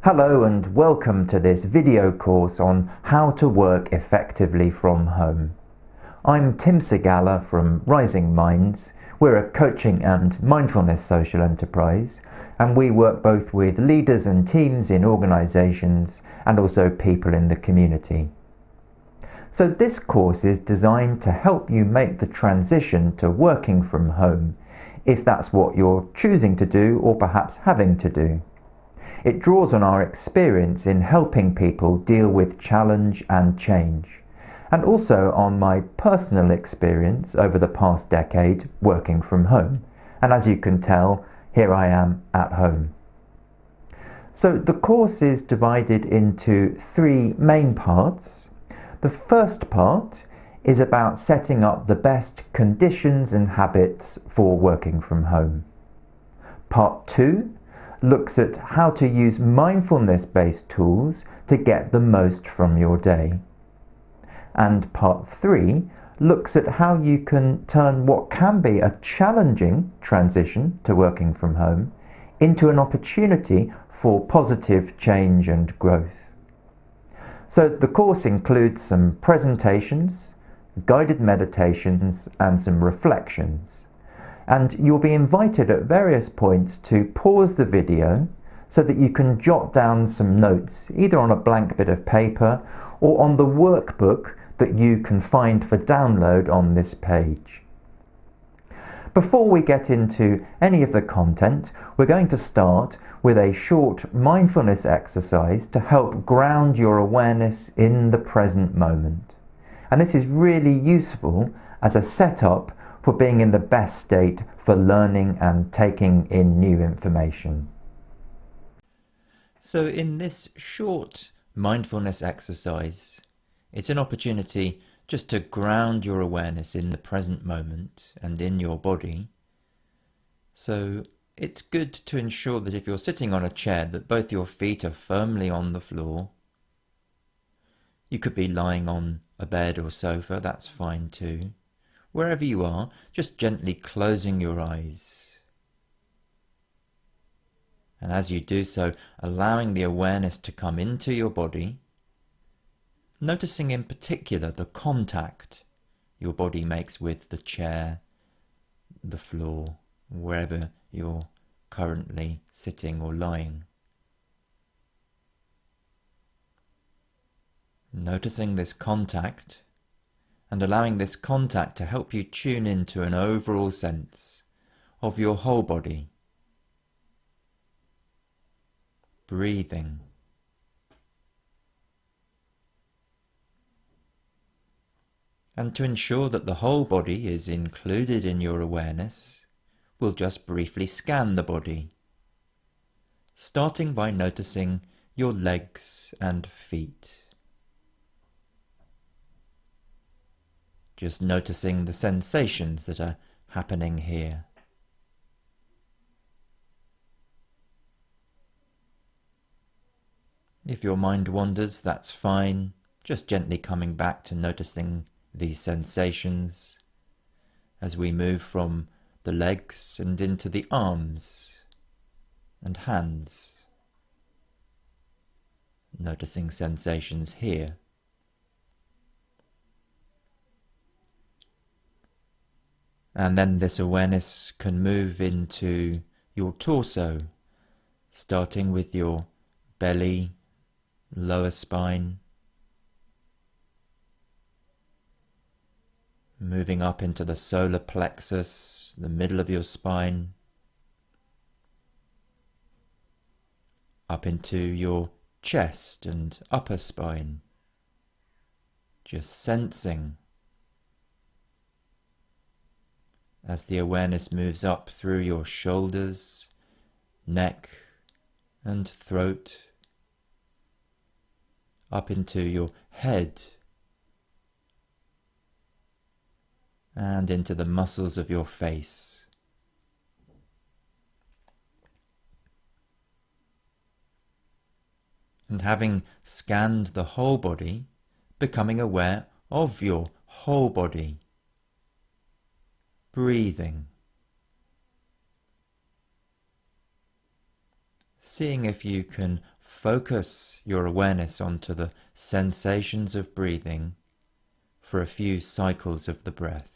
Hello and welcome to this video course on how to work effectively from home. I'm Tim Segala from Rising Minds. We're a coaching and mindfulness social enterprise, and we work both with leaders and teams in organisations and also people in the community. So this course is designed to help you make the transition to working from home, if that's what you're choosing to do or perhaps having to do. It draws on our experience in helping people deal with challenge and change, and also on my personal experience over the past decade working from home. And as you can tell, here I am at home. So the course is divided into three main parts. The first part is about setting up the best conditions and habits for working from home. Part 2 looks at how to use mindfulness-based tools to get the most from your day. And Part 3 looks at how you can turn what can be a challenging transition to working from home into an opportunity for positive change and growth. So the course includes some presentations, guided meditations, and some reflections. And you'll be invited at various points to pause the video so that you can jot down some notes, either on a blank bit of paper or on the workbook that you can find for download on this page. Before we get into any of the content, we're going to start with a short mindfulness exercise to help ground your awareness in the present moment. And this is really useful as a setup for being in the best state for learning and taking in new information. So in this short mindfulness exercise, it's an opportunity just to ground your awareness in the present moment and in your body. So it's good to ensure that if you're sitting on a chair, that both your feet are firmly on the floor. You could be lying on a bed or sofa, that's fine too. Wherever you are, just gently closing your eyes. And as you do so, allowing the awareness to come into your body, noticing in particular the contact your body makes with the chair, the floor, wherever you're currently sitting or lying. Noticing this contact and allowing this contact to help you tune into an overall sense of your whole body. Breathing. And to ensure that the whole body is included in your awareness, we'll just briefly scan the body, starting by noticing your legs and feet. Just noticing the sensations that are happening here. If your mind wanders, that's fine. Just gently coming back to noticing these sensations as we move from the legs and into the arms and hands. Noticing sensations here. And then this awareness can move into your torso, starting with your belly, lower spine, moving up into the solar plexus, the middle of your spine, up into your chest and upper spine, just sensing as the awareness moves up through your shoulders, neck and throat, up into your head and into the muscles of your face. And having scanned the whole body, becoming aware of your whole body. Breathing. Seeing if you can focus your awareness onto the sensations of breathing for a few cycles of the breath.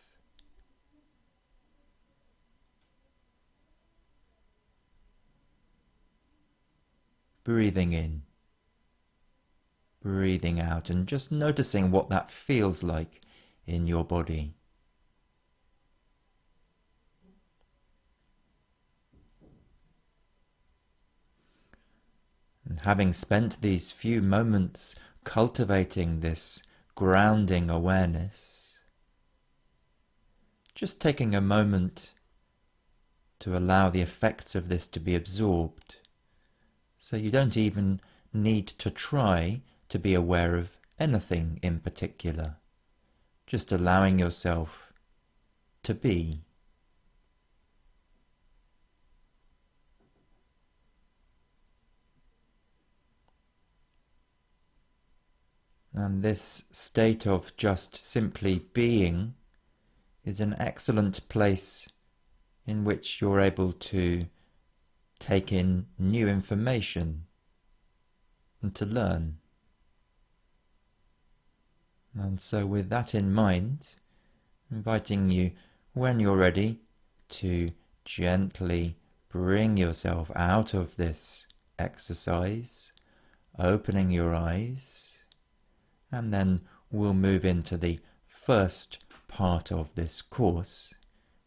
Breathing in, breathing out, and just noticing what that feels like in your body. And having spent these few moments cultivating this grounding awareness, just taking a moment to allow the effects of this to be absorbed, so you don't even need to try to be aware of anything in particular, just allowing yourself to be. And this state of just simply being is an excellent place in which you're able to take in new information and to learn. And so with that in mind, inviting you, when you're ready, to gently bring yourself out of this exercise, opening your eyes, and then we'll move into the first part of this course,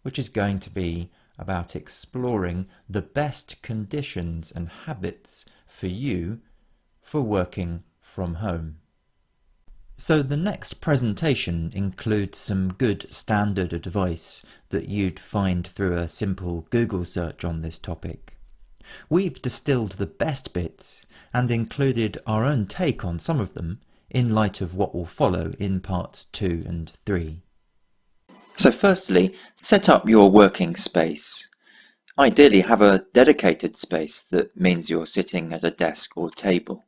which is going to be about exploring the best conditions and habits for you for working from home. So the next presentation includes some good standard advice that you'd find through a simple Google search on this topic. We've distilled the best bits and included our own take on some of them in light of what will follow in parts 2 and 3. So firstly, set up your working space. Ideally have a dedicated space that means you're sitting at a desk or table.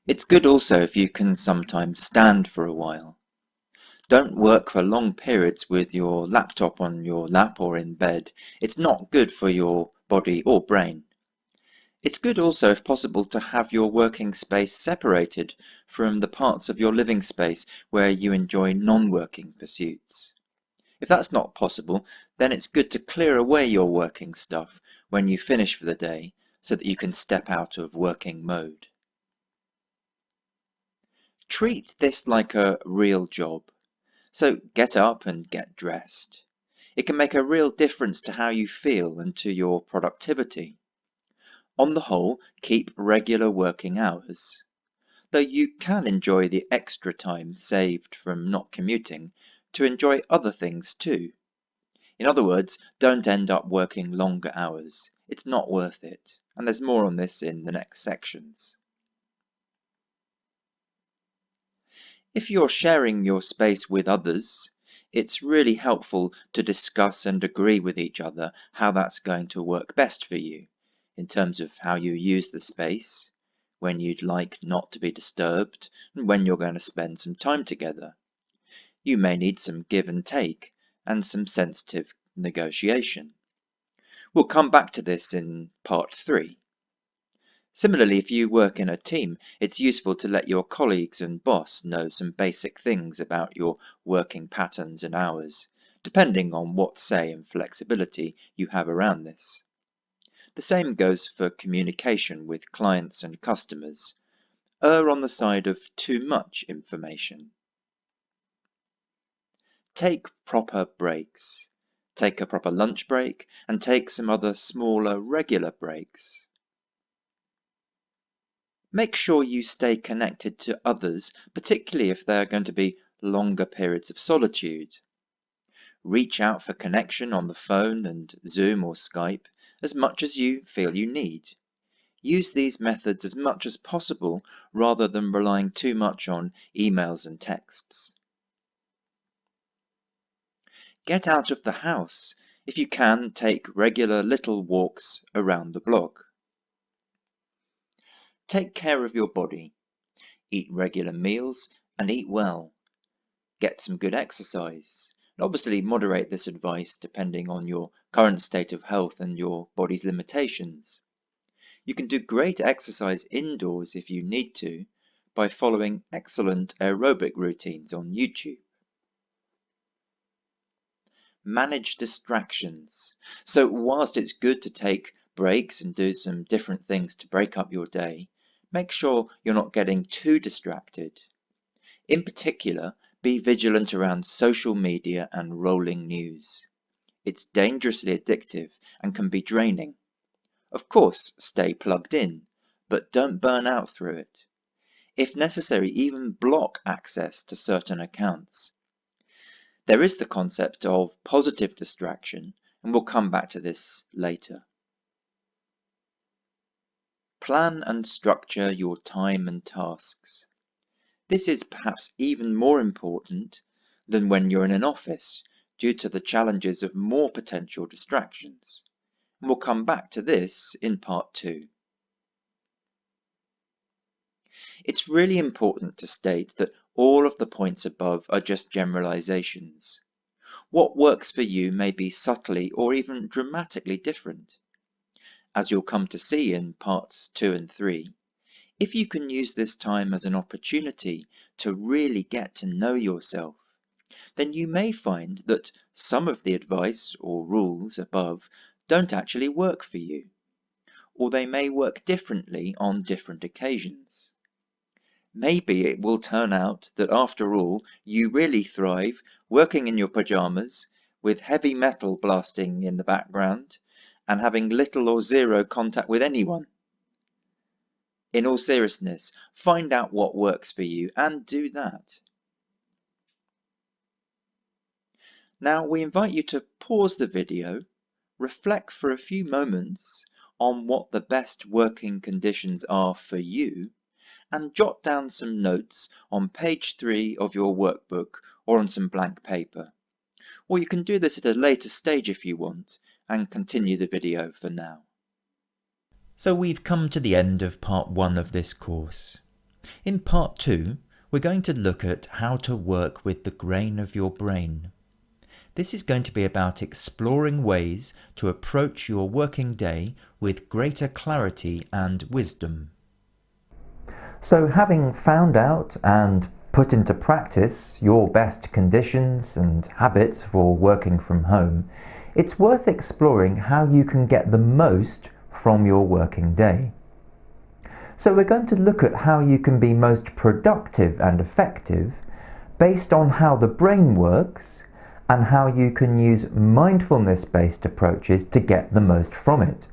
It's good also if you can sometimes stand for a while. Don't work for long periods with your laptop on your lap or in bed. It's not good for your body or brain. It's good also, if possible, to have your working space separated from the parts of your living space where you enjoy non-working pursuits. If that's not possible, then it's good to clear away your working stuff when you finish for the day so that you can step out of working mode. Treat this like a real job. So get up and get dressed. It can make a real difference to how you feel and to your productivity. On the whole, keep regular working hours, though you can enjoy the extra time saved from not commuting to enjoy other things too. In other words, don't end up working longer hours. It's not worth it, and there's more on this in the next sections. If you're sharing your space with others, it's really helpful to discuss and agree with each other how that's going to work best for you, in terms of how you use the space, when you'd like not to be disturbed, and when you're going to spend some time together. You may need some give and take, and some sensitive negotiation. We'll come back to this in part 3. Similarly, if you work in a team, it's useful to let your colleagues and boss know some basic things about your working patterns and hours, depending on what say and flexibility you have around this. The same goes for communication with clients and customers. Err on the side of too much information. Take proper breaks. Take a proper lunch break and take some other smaller regular breaks. Make sure you stay connected to others, particularly if there are going to be longer periods of solitude. Reach out for connection on the phone and Zoom or Skype as much as you feel you need. Use these methods as much as possible rather than relying too much on emails and texts. Get out of the house. If you can, take regular little walks around the block. Take care of your body. Eat regular meals and eat well. Get some good exercise. And obviously moderate this advice depending on your current state of health and your body's limitations. You can do great exercise indoors if you need to by following excellent aerobic routines on YouTube. Manage distractions. So whilst it's good to take breaks and do some different things to break up your day, make sure you're not getting too distracted. In particular, be vigilant around social media and rolling news. It's dangerously addictive and can be draining. Of course, stay plugged in, but don't burn out through it. If necessary, even block access to certain accounts. There is the concept of positive distraction, and we'll come back to this later. Plan and structure your time and tasks. This is perhaps even more important than when you're in an office, due to the challenges of more potential distractions. And we'll come back to this in part 2. It's really important to state that all of the points above are just generalizations. What works for you may be subtly or even dramatically different. As you'll come to see in parts 2 and 3, if you can use this time as an opportunity to really get to know yourself, then you may find that some of the advice or rules above don't actually work for you, or they may work differently on different occasions. Maybe it will turn out that after all, you really thrive working in your pajamas with heavy metal blasting in the background and having little or zero contact with anyone. In all seriousness, find out what works for you and do that. Now we invite you to pause the video, reflect for a few moments on what the best working conditions are for you, and jot down some notes on page 3 of your workbook or on some blank paper. Or you can do this at a later stage if you want, and continue the video for now. So we've come to the end of part 1 of this course. In part 2, we're going to look at how to work with the grain of your brain. This is going to be about exploring ways to approach your working day with greater clarity and wisdom. So having found out and put into practice your best conditions and habits for working from home, it's worth exploring how you can get the most from your working day. So we're going to look at how you can be most productive and effective based on how the brain works and how you can use mindfulness-based approaches to get the most from it.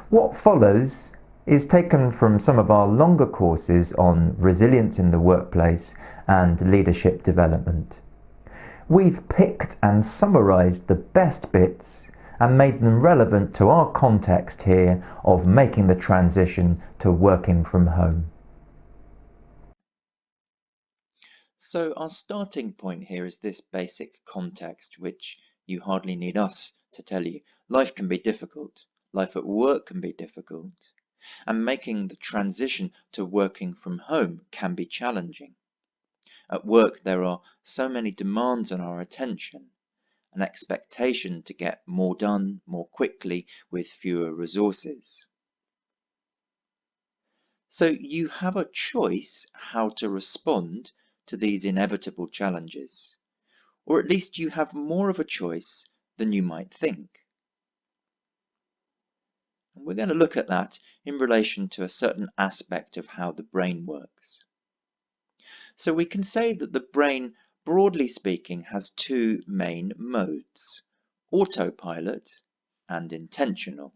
What follows is taken from some of our longer courses on resilience in the workplace and leadership development. We've picked and summarised the best bits and made them relevant to our context here of making the transition to working from home. So our starting point here is this basic context, which you hardly need us to tell you. Life can be difficult. Life at work can be difficult. And making the transition to working from home can be challenging. At work, there are so many demands on our attention, an expectation to get more done more quickly with fewer resources. So you have a choice how to respond to these inevitable challenges, or at least you have more of a choice than you might think. And we're going to look at that in relation to a certain aspect of how the brain works. So we can say that the brain, broadly speaking, has two main modes: autopilot and intentional.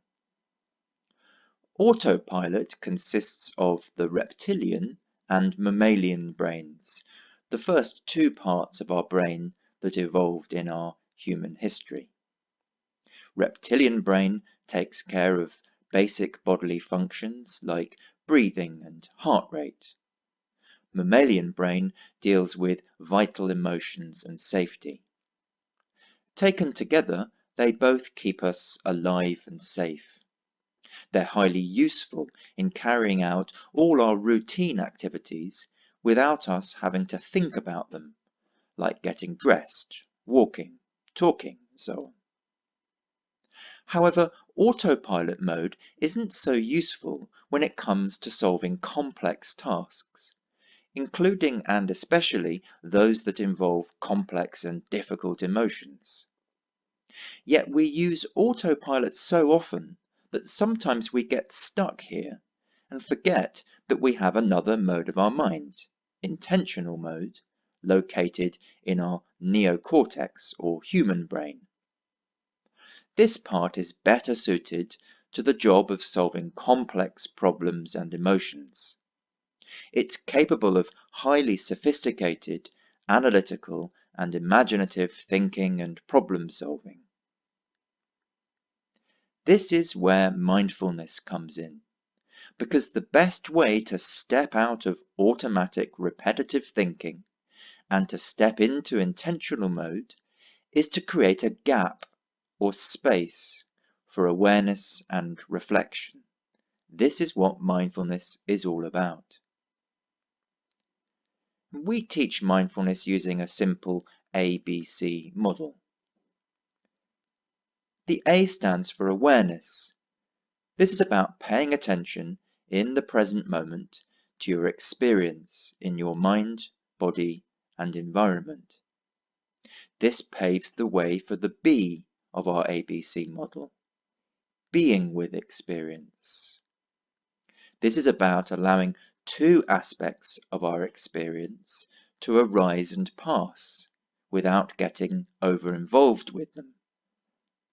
Autopilot consists of the reptilian and mammalian brains, the first two parts of our brain that evolved in our human history. Reptilian brain takes care of basic bodily functions like breathing and heart rate. Mammalian brain deals with vital emotions and safety. Taken together, they both keep us alive and safe. They're highly useful in carrying out all our routine activities without us having to think about them, like getting dressed, walking, talking, and so on. However, autopilot mode isn't so useful when it comes to solving complex tasks, including and especially those that involve complex and difficult emotions. Yet we use autopilot so often that sometimes we get stuck here and forget that we have another mode of our mind, intentional mode, located in our neocortex or human brain. This part is better suited to the job of solving complex problems and emotions. It's capable of highly sophisticated, analytical, and imaginative thinking and problem solving. This is where mindfulness comes in, because the best way to step out of automatic repetitive thinking and to step into intentional mode is to create a gap or space for awareness and reflection. This is what mindfulness is all about. We teach mindfulness using a simple ABC model. The A stands for awareness. This is about paying attention in the present moment to your experience in your mind, body, and environment. This paves the way for the B of our ABC model, being with experience. This is about allowing two aspects of our experience to arise and pass without getting over-involved with them.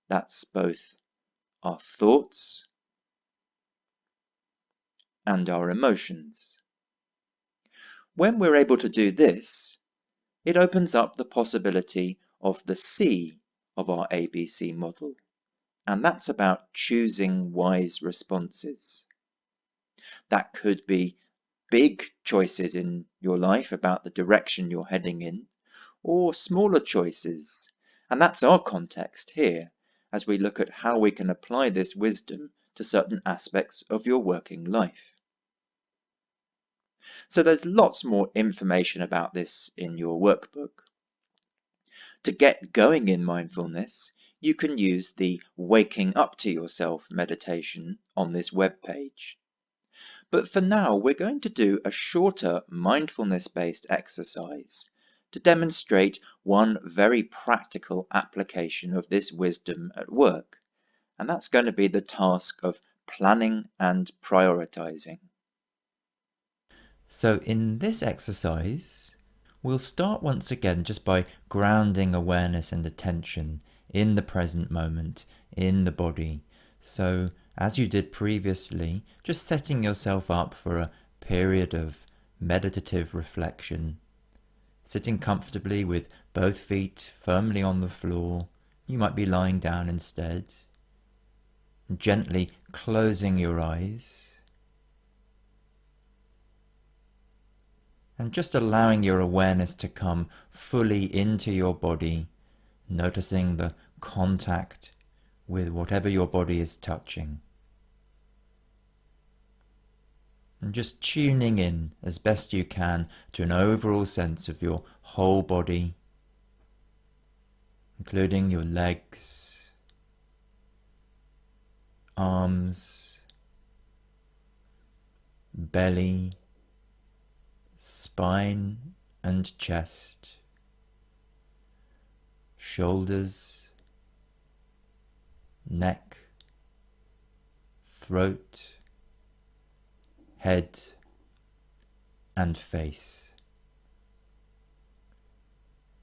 That's both our thoughts and our emotions. When we're able to do this, it opens up the possibility of the C of our ABC model, and that's about choosing wise responses. That could be big choices in your life about the direction you're heading in, or smaller choices, and that's our context here as we look at how we can apply this wisdom to certain aspects of your working life. So there's lots more information about this in your workbook. To get going in mindfulness, you can use the Waking Up to Yourself meditation on this webpage. But for now, we're going to do a shorter mindfulness-based exercise to demonstrate one very practical application of this wisdom at work, and that's going to be the task of planning and prioritizing. So in this exercise, we'll start once again just by grounding awareness and attention in the present moment, in the body. So as you did previously, just setting yourself up for a period of meditative reflection, sitting comfortably with both feet firmly on the floor. You might be lying down instead. Gently closing your eyes. And just allowing your awareness to come fully into your body, noticing the contact with whatever your body is touching. And just tuning in as best you can to an overall sense of your whole body, including your legs, arms, belly, spine and chest, shoulders, neck, throat, head and face.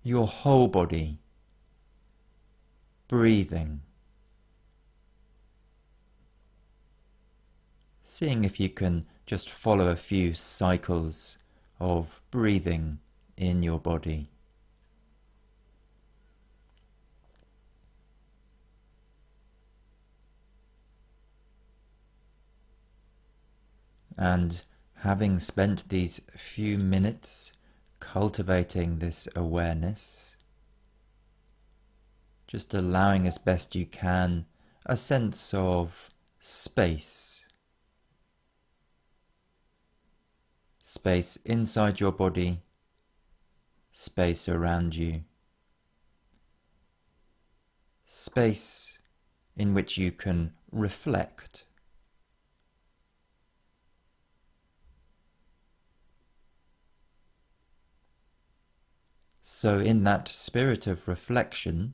Your whole body, breathing. Seeing if you can just follow a few cycles of breathing in your body. And having spent these few minutes cultivating this awareness, just allowing as best you can a sense of space. Space inside your body, space around you. Space in which you can reflect. So in that spirit of reflection,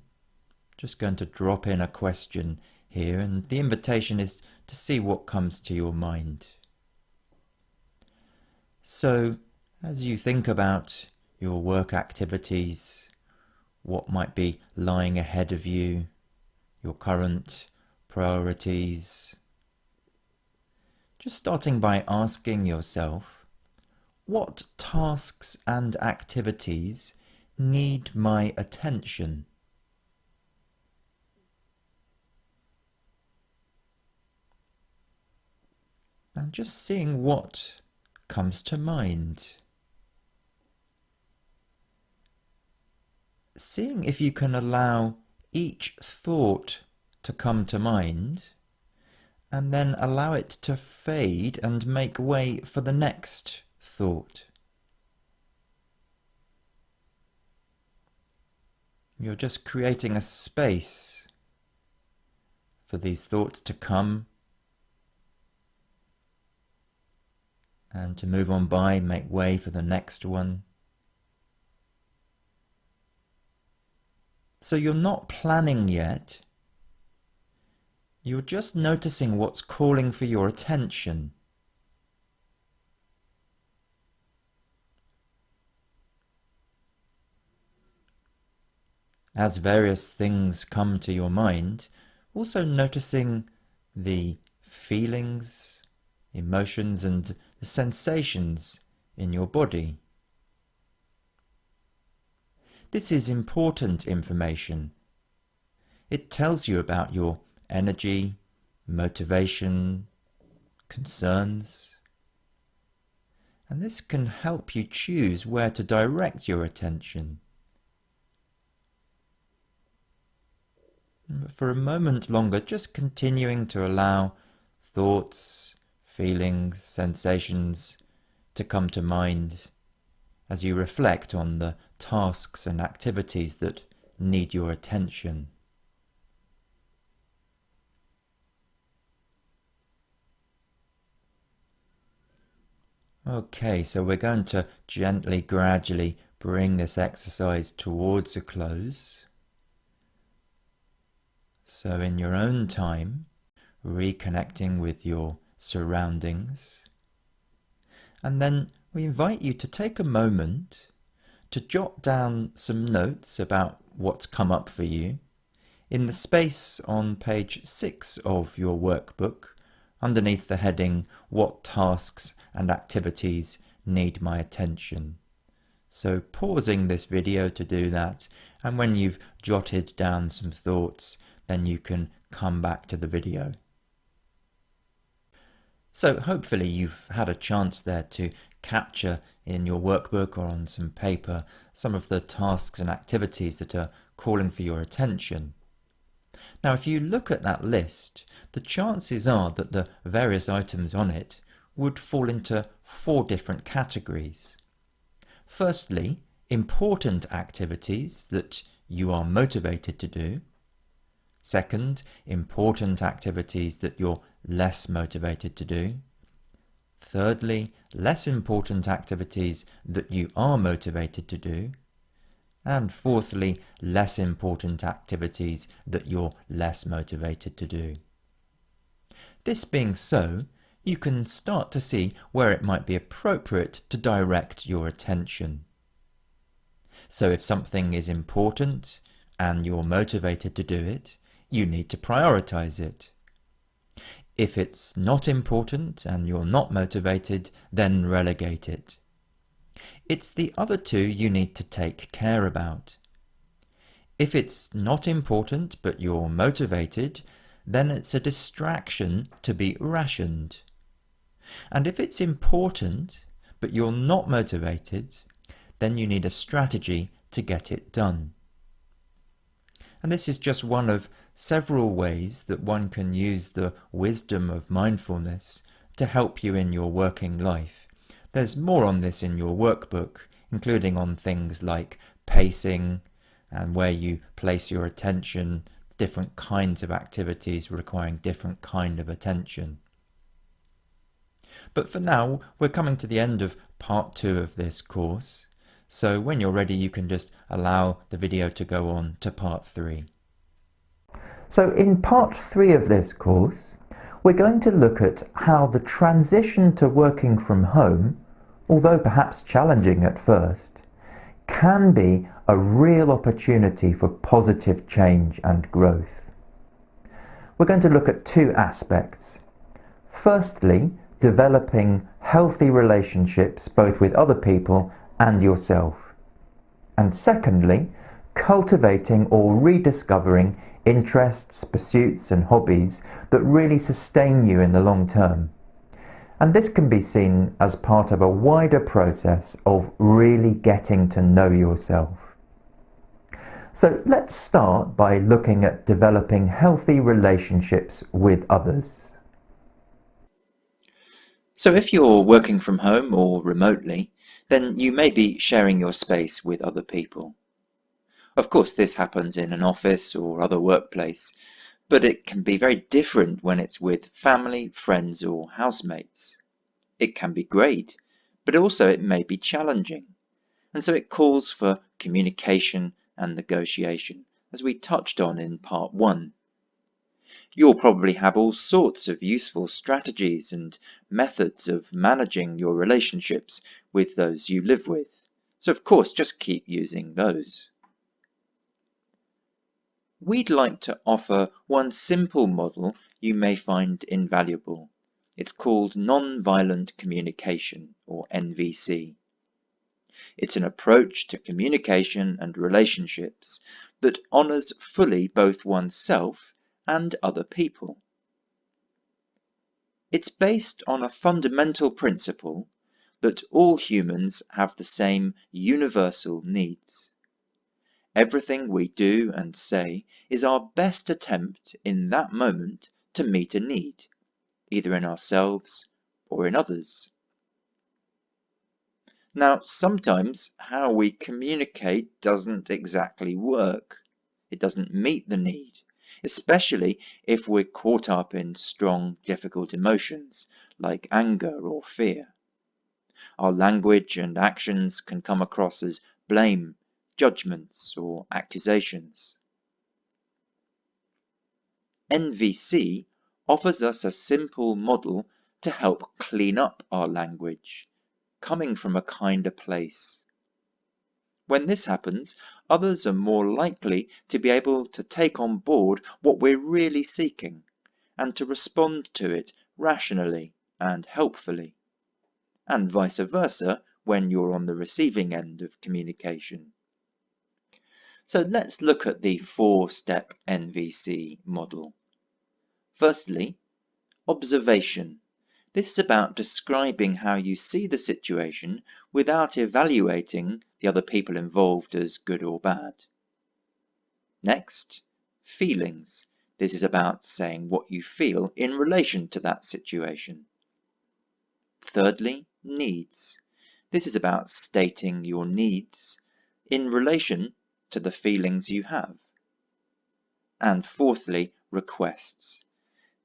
just going to drop in a question here, and the invitation is to see what comes to your mind. So as you think about your work activities, what might be lying ahead of you, your current priorities, just starting by asking yourself, what tasks and activities need my attention? And just seeing what comes to mind. Seeing if you can allow each thought to come to mind and then allow it to fade and make way for the next thought. You're just creating a space for these thoughts to come and to move on by, make way for the next one. So you're not planning yet, you're just noticing what's calling for your attention. As various things come to your mind, also noticing the feelings, emotions and the sensations in your body. This is important information. It tells you about your energy, motivation, concerns, and this can help you choose where to direct your attention. For a moment longer, just continuing to allow thoughts, feelings, sensations to come to mind as you reflect on the tasks and activities that need your attention. Okay, so we're going to gently, gradually bring this exercise towards a close. So in your own time, reconnecting with your surroundings. And then we invite you to take a moment to jot down some notes about what's come up for you in the space on page 6 of your workbook, underneath the heading, What Tasks and Activities Need My Attention. So pausing this video to do that, and when you've jotted down some thoughts, then you can come back to the video. So hopefully you've had a chance there to capture in your workbook or on some paper some of the tasks and activities that are calling for your attention. Now if you look at that list, the chances are that the various items on it would fall into 4 different categories. Firstly, important activities that you are motivated to do. Second, important activities that you're less motivated to do. Thirdly, less important activities that you are motivated to do. And fourthly, less important activities that you're less motivated to do. This being so, you can start to see where it might be appropriate to direct your attention. So if something is important and you're motivated to do it, you need to prioritize it. If it's not important and you're not motivated, then relegate it. It's the other 2 you need to take care about. If it's not important but you're motivated, then it's a distraction to be rationed. And if it's important but you're not motivated, then you need a strategy to get it done. And this is just one of several ways that one can use the wisdom of mindfulness to help you in your working life. There's more on this in your workbook, including on things like pacing and where you place your attention, different kinds of activities requiring different kind of attention. But for now, we're coming to the end of part 2 of this course, so when you're ready you can just allow the video to go on to part 3. So in part 3 of this course, we're going to look at how the transition to working from home, although perhaps challenging at first, can be a real opportunity for positive change and growth. We're going to look at 2 aspects. Firstly, developing healthy relationships both with other people and yourself. And secondly, cultivating or rediscovering interests, pursuits and hobbies that really sustain you in the long term. And this can be seen as part of a wider process of really getting to know yourself. So let's start by looking at developing healthy relationships with others. So if you're working from home or remotely, then you may be sharing your space with other people. Of course, this happens in an office or other workplace, but it can be very different when it's with family, friends or housemates. It can be great, but also it may be challenging, and so it calls for communication and negotiation, as we touched on in part 1. You'll probably have all sorts of useful strategies and methods of managing your relationships with those you live with, so of course just keep using those. We'd like to offer one simple model you may find invaluable. It's called non-violent communication, or NVC. It's an approach to communication and relationships that honors fully both oneself and other people. It's based on a fundamental principle that all humans have the same universal needs. Everything we do and say is our best attempt in that moment to meet a need, either in ourselves or in others. Now, sometimes how we communicate doesn't exactly work. It doesn't meet the need, especially if we're caught up in strong, difficult emotions like anger or fear. Our language and actions can come across as blame, judgments, or accusations. NVC offers us a simple model to help clean up our language, coming from a kinder place. When this happens, others are more likely to be able to take on board what we're really seeking and to respond to it rationally and helpfully, and vice versa when you're on the receiving end of communication. So let's look at the 4-step NVC model. Firstly, observation. This is about describing how you see the situation without evaluating the other people involved as good or bad. Next, feelings. This is about saying what you feel in relation to that situation. Thirdly, needs. This is about stating your needs in relation to the feelings you have. And fourthly, requests.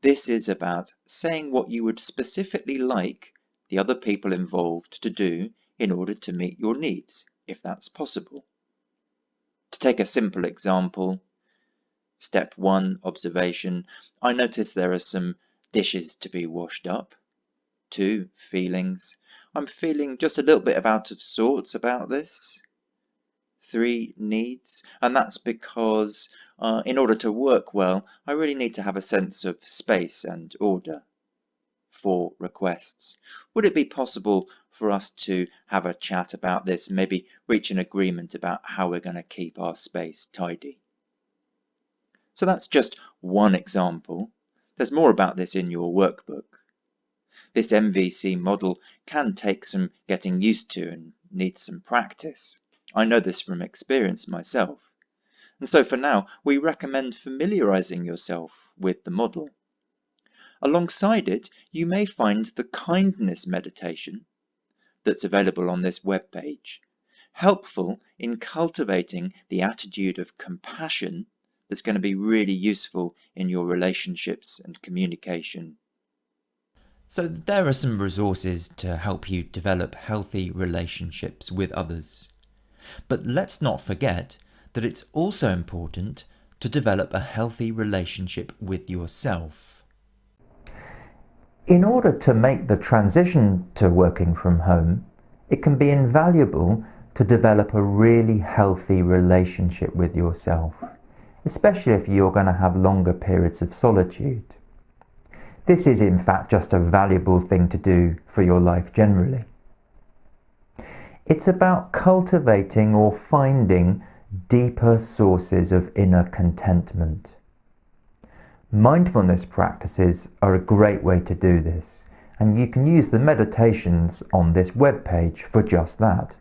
This is about saying what you would specifically like the other people involved to do in order to meet your needs, if that's possible. To take a simple example, step 1, observation. I notice there are some dishes to be washed up. 2, feelings. I'm feeling just a little bit out of sorts about this. 3, needs, and that's because in order to work well, I really need to have a sense of space and order. 4, requests. Would it be possible for us to have a chat about this and maybe reach an agreement about how we're going to keep our space tidy? So that's just one example. There's more about this in your workbook. This MVC model can take some getting used to and needs some practice. I know this from experience myself. And so for now, we recommend familiarizing yourself with the model. Alongside it, you may find the kindness meditation that's available on this webpage, helpful in cultivating the attitude of compassion that's going to be really useful in your relationships and communication. So there are some resources to help you develop healthy relationships with others. But let's not forget that it's also important to develop a healthy relationship with yourself. In order to make the transition to working from home, it can be invaluable to develop a really healthy relationship with yourself, especially if you're going to have longer periods of solitude. This is in fact just a valuable thing to do for your life generally. It's about cultivating or finding deeper sources of inner contentment. Mindfulness practices are a great way to do this, and you can use the meditations on this webpage for just that.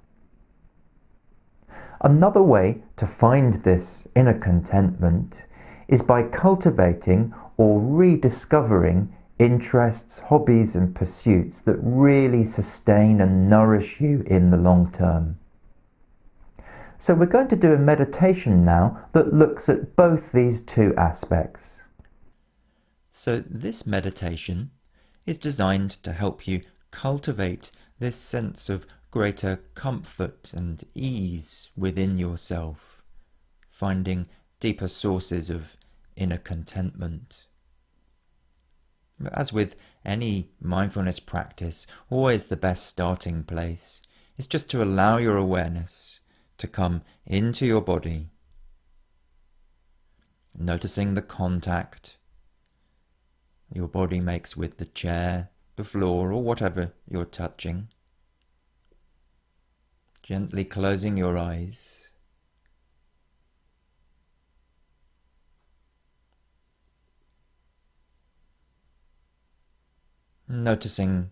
Another way to find this inner contentment is by cultivating or rediscovering interests, hobbies and pursuits that really sustain and nourish you in the long term. So we're going to do a meditation now that looks at both these two aspects. So this meditation is designed to help you cultivate this sense of greater comfort and ease within yourself, finding deeper sources of inner contentment. As with any mindfulness practice, always the best starting place is just to allow your awareness to come into your body, noticing the contact your body makes with the chair, the floor, or whatever you're touching. Gently closing your eyes. Noticing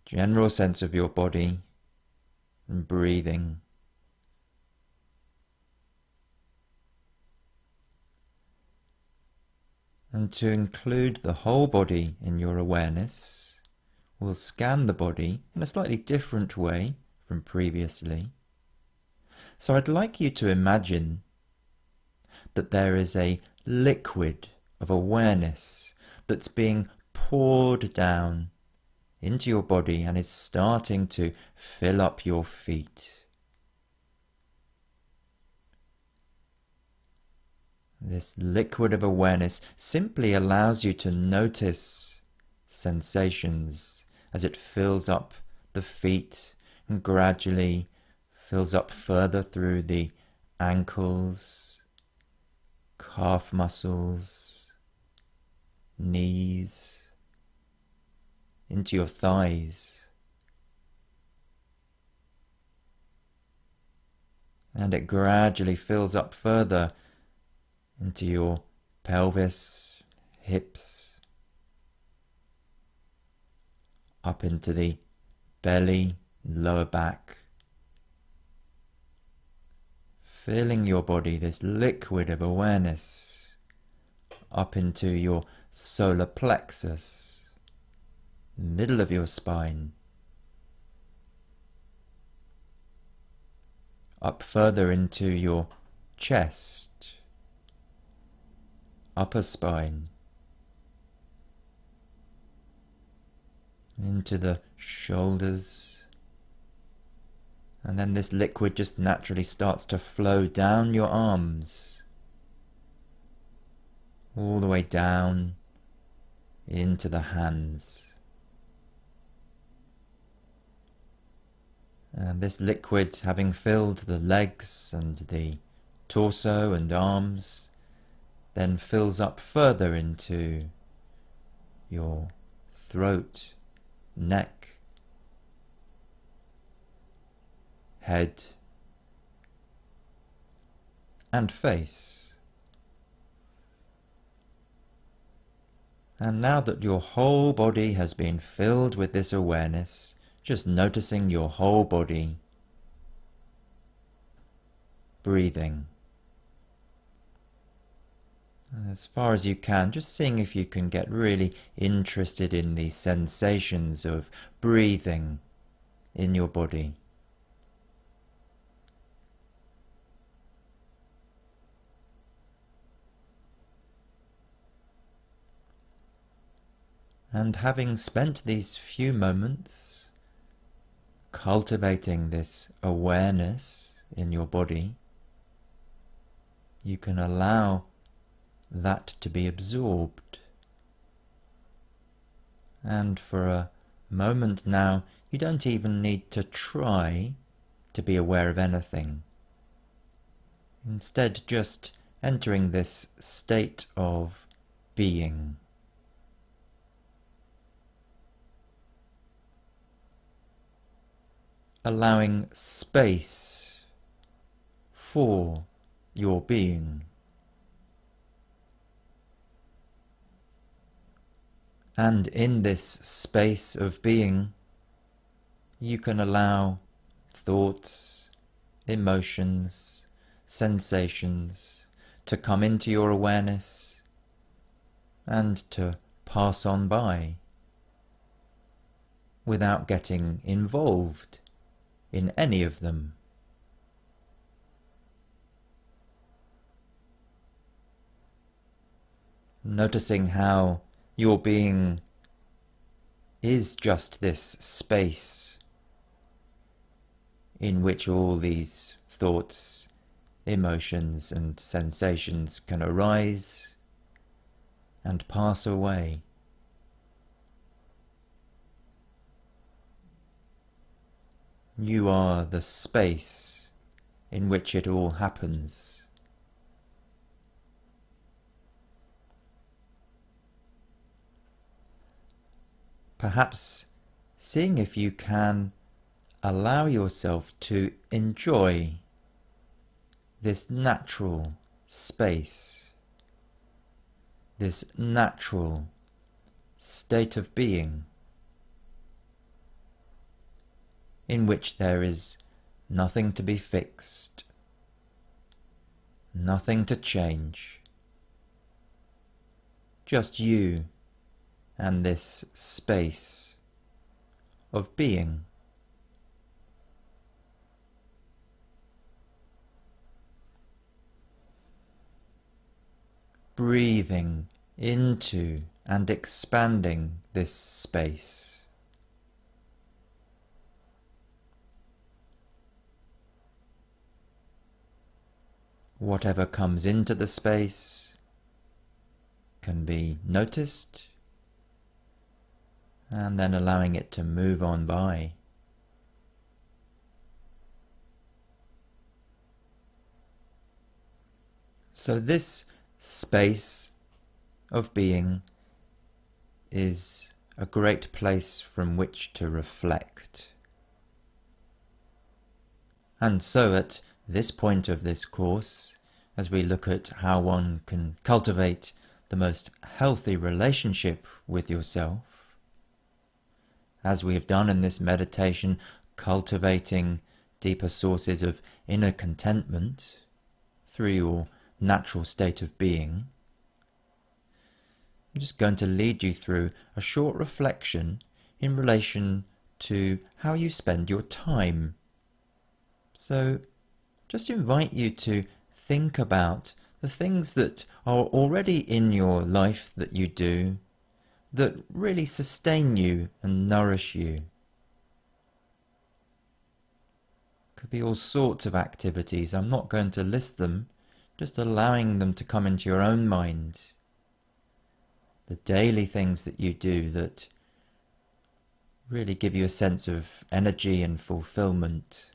general sense of your body and breathing. And to include the whole body in your awareness, we'll scan the body in a slightly different way from previously. So I'd like you to imagine that there is a liquid of awareness that's being poured down into your body and is starting to fill up your feet. This liquid of awareness simply allows you to notice sensations as it fills up the feet and gradually fills up further through the ankles, calf muscles, knees, into your thighs. And it gradually fills up further into your pelvis, hips, up into the belly, lower back. Filling your body, this liquid of awareness, up into your solar plexus, middle of your spine, up further into your chest, upper spine, into the shoulders, and then this liquid just naturally starts to flow down your arms, all the way down into the hands. And this liquid, having filled the legs and the torso and arms, then fills up further into your throat, neck, head, and face. And now that your whole body has been filled with this awareness, just noticing your whole body, breathing. As far as you can, just seeing if you can get really interested in the sensations of breathing in your body. And having spent these few moments cultivating this awareness in your body, you can allow that to be absorbed. And for a moment now, you don't even need to try to be aware of anything. Instead, just entering this state of being. Allowing space for your being. And in this space of being, you can allow thoughts, emotions, sensations to come into your awareness and to pass on by without getting involved in any of them. Noticing how your being is just this space in which all these thoughts, emotions and sensations can arise and pass away. You are the space in which it all happens. Perhaps seeing if you can allow yourself to enjoy this natural space, this natural state of being in which there is nothing to be fixed, nothing to change, just you and this space of being. Breathing into and expanding this space. Whatever comes into the space can be noticed, and then allowing it to move on by. So this space of being is a great place from which to reflect. And so at this point of this course, as we look at how one can cultivate the most healthy relationship with yourself, as we have done in this meditation, cultivating deeper sources of inner contentment through your natural state of being, I'm just going to lead you through a short reflection in relation to how you spend your time. So just invite you to think about the things that are already in your life that you do that really sustain you and nourish you. Could be all sorts of activities. I'm not going to list them, just allowing them to come into your own mind. The daily things that you do that really give you a sense of energy and fulfillment.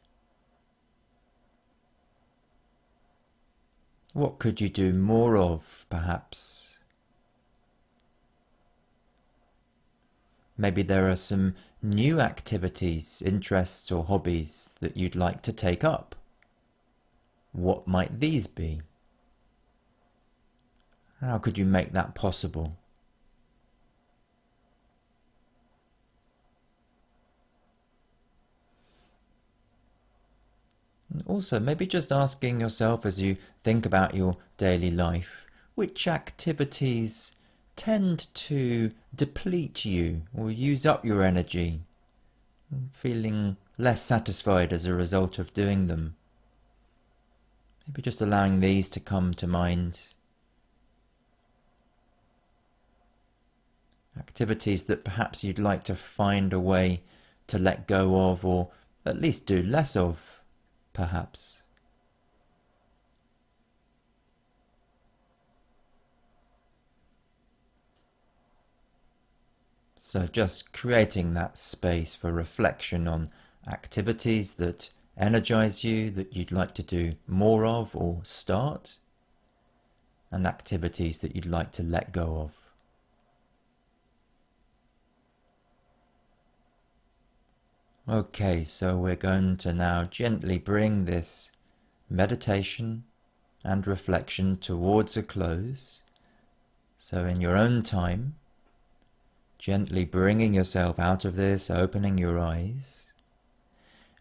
What could you do more of, perhaps? Maybe there are some new activities, interests or hobbies that you'd like to take up. What might these be? How could you make that possible? And also, maybe just asking yourself as you think about your daily life, which activities tend to deplete you or use up your energy, feeling less satisfied as a result of doing them. Maybe just allowing these to come to mind. activities that perhaps you'd like to find a way to let go of, or at least do less of, perhaps. So just creating that space for reflection on activities that energize you, that you'd like to do more of or start, and activities that you'd like to let go of. Okay, so we're going to now gently bring this meditation and reflection towards a close. So in your own time, gently bringing yourself out of this, opening your eyes.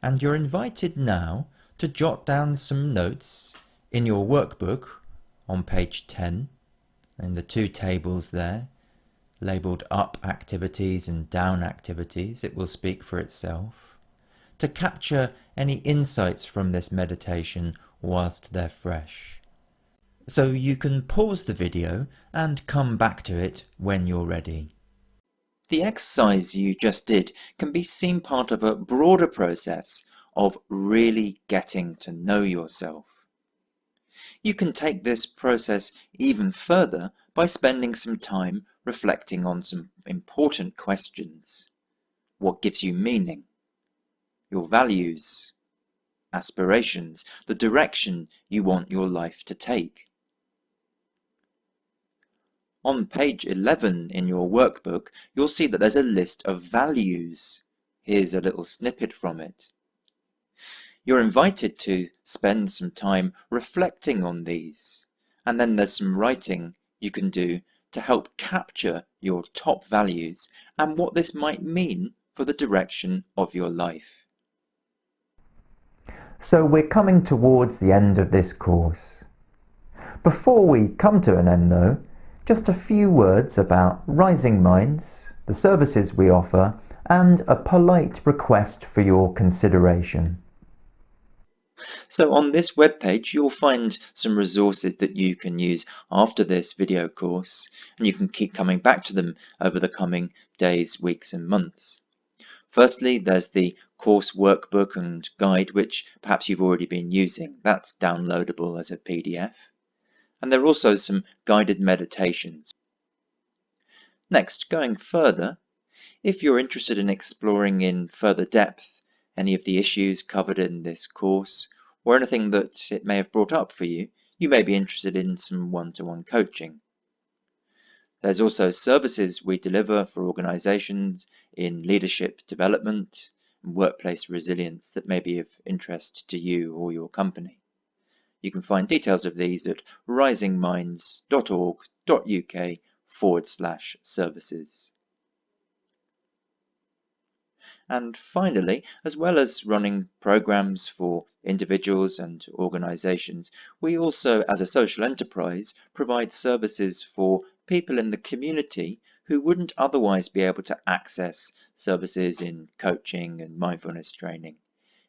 And you're invited now to jot down some notes in your workbook on page 10, in the two tables there, labelled up activities and down activities. It will speak for itself, to capture any insights from this meditation whilst they're fresh. So you can pause the video and come back to it when you're ready. The exercise you just did can be seen part of a broader process of really getting to know yourself. You can take this process even further by spending some time reflecting on some important questions. What gives you meaning? Your values, aspirations, the direction you want your life to take. On page 11 in your workbook, you'll see that there's a list of values. Here's a little snippet from it. You're invited to spend some time reflecting on these, and then there's some writing you can do to help capture your top values and what this might mean for the direction of your life. So we're coming towards the end of this course. Before we come to an end though, just a few words about Rising Minds, the services we offer, and a polite request for your consideration. So on this webpage, you'll find some resources that you can use after this video course, and you can keep coming back to them over the coming days, weeks, and months. Firstly, there's the course workbook and guide, which perhaps you've already been using. That's downloadable as a PDF. And there are also some guided meditations. Next, going further, if you're interested in exploring in further depth any of the issues covered in this course, or anything that it may have brought up for you, you may be interested in some one-to-one coaching. There's also services we deliver for organizations in leadership development and workplace resilience that may be of interest to you or your company. You can find details of these at risingminds.org.uk/services. And finally, as well as running programs for individuals and organizations, we also, as a social enterprise, provide services for people in the community who wouldn't otherwise be able to access services in coaching and mindfulness training.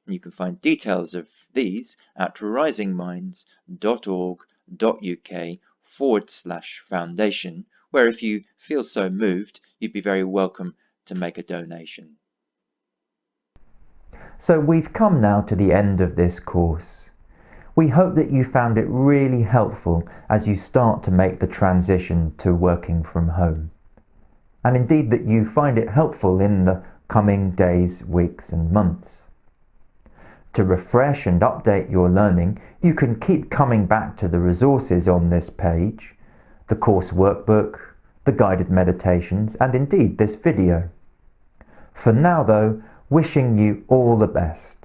And you can find details of these at risingminds.org.uk/foundation, where if you feel so moved, you'd be very welcome to make a donation. So we've come now to the end of this course. We hope that you found it really helpful as you start to make the transition to working from home. And indeed that you find it helpful in the coming days, weeks and months. To refresh and update your learning, you can keep coming back to the resources on this page, the course workbook, the guided meditations, and indeed this video. For now though, wishing you all the best.